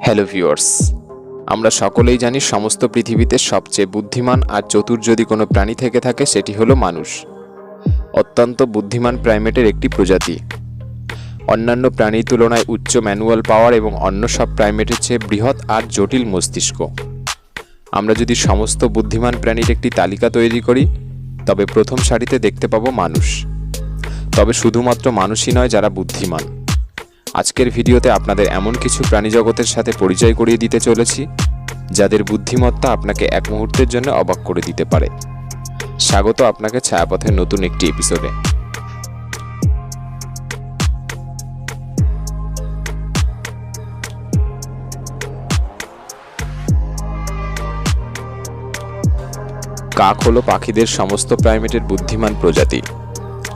Hello viewers, আমরা সকলেই জানি সমস্ত পৃথিবীতে সবচেয়ে বুদ্ধিমান আর চতুর যদি কোনো প্রাণী থেকে থাকে সেটি হলো মানুষ। অত্যন্ত বুদ্ধিমান প্রাইমেটের একটি প্রজাতি। অন্যান্য প্রাণীর তুলনায় উচ্চ ম্যানুয়াল পাওয়ার এবং অন্য সব প্রাইমেটের চেয়ে বৃহৎ আর জটিল মস্তিষ্ক। আমরা যদি সমস্ত বুদ্ধিমান প্রাণীর একটি তালিকা তৈরি করি তবে প্রথম সারিতে দেখতে পাবো মানুষ। তবে শুধুমাত্র মানুষই নয় যারা বুদ্ধিমান। আজকের ভিডিওতে আপনাদের এমন কিছু প্রাণী জগতের সাথে পরিচয় করিয়ে দিতে চলেছি যাদের বুদ্ধিমত্তা আপনাকে এক মুহূর্তের জন্য অবাক করে দিতে পারে। স্বাগত আপনাকে ছায়াপথের নতুন একটি এপিসোডে। কাক হলো পাখিদের সমস্ত প্রাইমেটের বুদ্ধিমান প্রজাতি।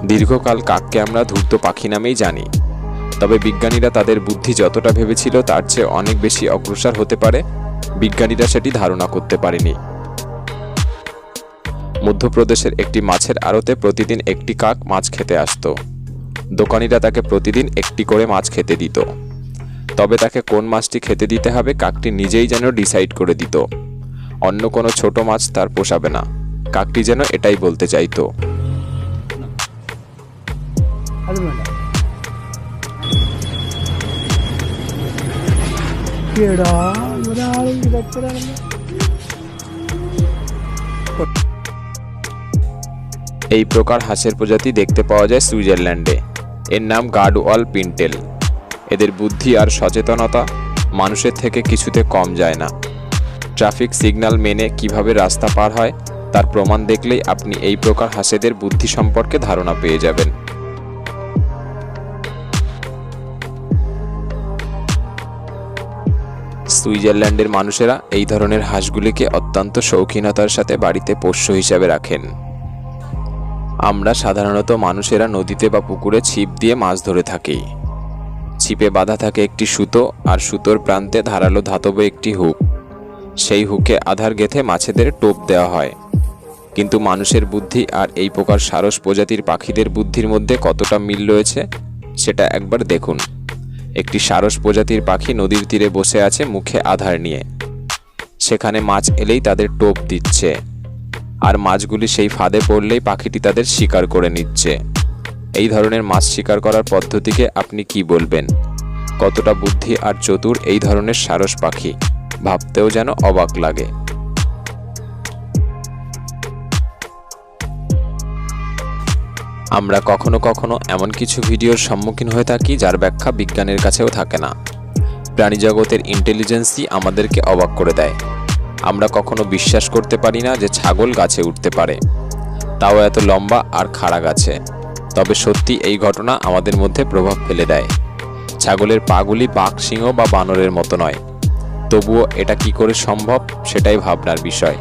দীর্ঘকাল কাককে আমরা ধূর্ত পাখি নামেই জানি। তবে বিজ্ঞানীরা তাদের বুদ্ধি যতটা ভেবেছিল তার চেয়ে অনেক বেশি অগ্রসর হতে পারে, বিজ্ঞানীরা সেটি ধারণা করতে পারেনি। মধ্যপ্রদেশের একটি মাছের আড়তে প্রতিদিন একটি কাক মাছ খেতে আসতো। দোকানিরা তাকে প্রতিদিন একটি করে মাছ খেতে দিত। তবে তাকে কোন মাছটি খেতে দিতে হবে কাকটি নিজেই যেন ডিসাইড করে দিত। অন্য কোনো ছোট মাছ তার পোষাবে না, কাকটি যেন এটাই বলতে চাইতো। এই প্রকার হাঁসের প্রজাতি দেখতে পাওয়া যায় সুইজারল্যান্ডে। এর নাম গার্ডওয়াল পিনটেল। এদের বুদ্ধি আর সচেতনতা মানুষের থেকে কিছুতে কম যায় না। ট্রাফিক সিগন্যাল মেনে কিভাবে রাস্তা পার হয় তার প্রমাণ দেখলেই আপনি এই প্রকার হাঁসেদের বুদ্ধি সম্পর্কে ধারণা পেয়ে যাবেন। সুইজারল্যান্ডের মানুষেরা এই ধরনের হাঁসগুলিকে অত্যন্ত শৌখিনতার সাথে বাড়িতে পোষ্য হিসাবে রাখেন। আমরা সাধারণত মানুষেরা নদীতে বা পুকুরে ছিপ দিয়ে মাছ ধরে থাকি। ছিপে বাঁধা থাকে একটি সুতো আর সুতোর প্রান্তে ধারালো ধাতব একটি হুক। সেই হুকে আধার গেঁথে মাছেদের টোপ দেওয়া হয়। কিন্তু মানুষের বুদ্ধি আর এই প্রকার সারস প্রজাতির পাখিদের বুদ্ধির মধ্যে কতটা মিল রয়েছে সেটা একবার দেখুন। একটি সারস প্রজাতির পাখি নদীর তীরে বসে আছে মুখে আধার নিয়ে। সেখানে মাছ এলেই তাদের টোপ দিচ্ছে, আর মাছগুলি সেই ফাঁদে পড়লেই পাখিটি তাদের শিকার করে নিচ্ছে। এই ধরনের মাছ শিকার করার পদ্ধতিকে আপনি কি বলবেন? কতটা বুদ্ধি আর চতুর এই ধরনের সারস পাখি, ভাবতেও যেন অবাক লাগে। আমরা কখনো কখনো এমন কিছু ভিডিওর সম্মুখীন হয়ে থাকি যার ব্যাখ্যা বিজ্ঞানের কাছেও থাকে না। প্রাণী জগতের ইন্টেলিজেন্সই আমাদেরকে অবাক করে দেয়। আমরা কখনো বিশ্বাস করতে পারি না যে ছাগল গাছে উঠতে পারে, তাও এত লম্বা আর খাড়া গাছে। তবে সত্যি এই ঘটনা আমাদের মধ্যে প্রভাব ফেলে দেয়। ছাগলের পাগুলি বাঘ সিংহ বা বানরের মতো নয়, তবুও এটা কি করে সম্ভব সেটাই ভাবনার বিষয়।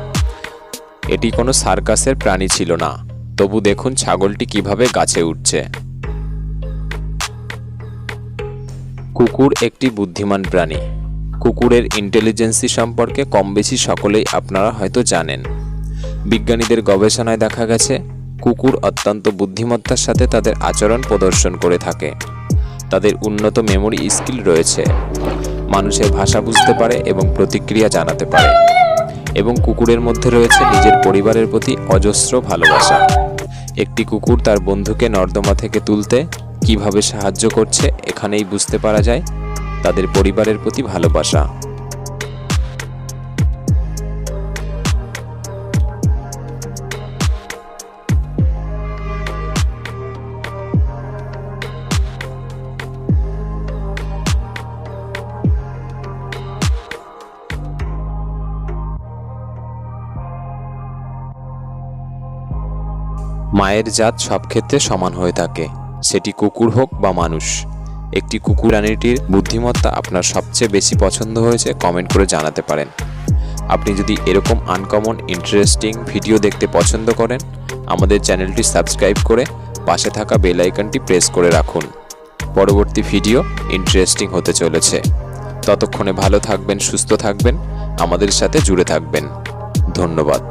এটি কোনো সার্কাসের প্রাণী ছিল না, তবু দেখুন ছাগলটি কিভাবে গাছে উঠছে। কুকুর একটি বুদ্ধিমান প্রাণী। কুকুরের ইন্টেলিজেন্সি সম্পর্কে কম বেশি সকলেই আপনারা হয়তো জানেন। বিজ্ঞানীদের গবেষণায় দেখা গেছে কুকুর অত্যন্ত বুদ্ধিমত্তার সাথে তাদের আচরণ প্রদর্শন করে থাকে। তাদের উন্নত মেমোরি স্কিল রয়েছে, মানুষের ভাষা বুঝতে পারে এবং প্রতিক্রিয়া জানাতে পারে। এবং কুকুরের মধ্যে রয়েছে নিজের পরিবারের প্রতি অজস্র ভালোবাসা। একটি কুকুর তার বন্ধুকে নর্দমা থেকে তুলতে কিভাবে সাহায্য করছে এখানেই বুঝতে পারা যায় তাদের পরিবারের প্রতি ভালোবাসা। মায়ের জাত সব ক্ষেত্রে সমান হয়ে থাকে, সেটি কুকুর হোক বা মানুষ। একটি কুকুর প্রাণীটির বুদ্ধিমত্তা আপনার সবচেয়ে বেশি পছন্দ হয়েছে কমেন্ট করে জানাতে পারেন। আপনি যদি এরকম আনকমন ইন্টারেস্টিং ভিডিও দেখতে পছন্দ করেন আমাদের চ্যানেলটি সাবস্ক্রাইব করে পাশে থাকা বেল আইকনটি প্রেস করে রাখুন। পরবর্তী ভিডিও ইন্টারেস্টিং হতে চলেছে। ততক্ষণে ভালো থাকবেন, সুস্থ থাকবেন, আমাদের সাথে জুড়ে থাকবেন। ধন্যবাদ।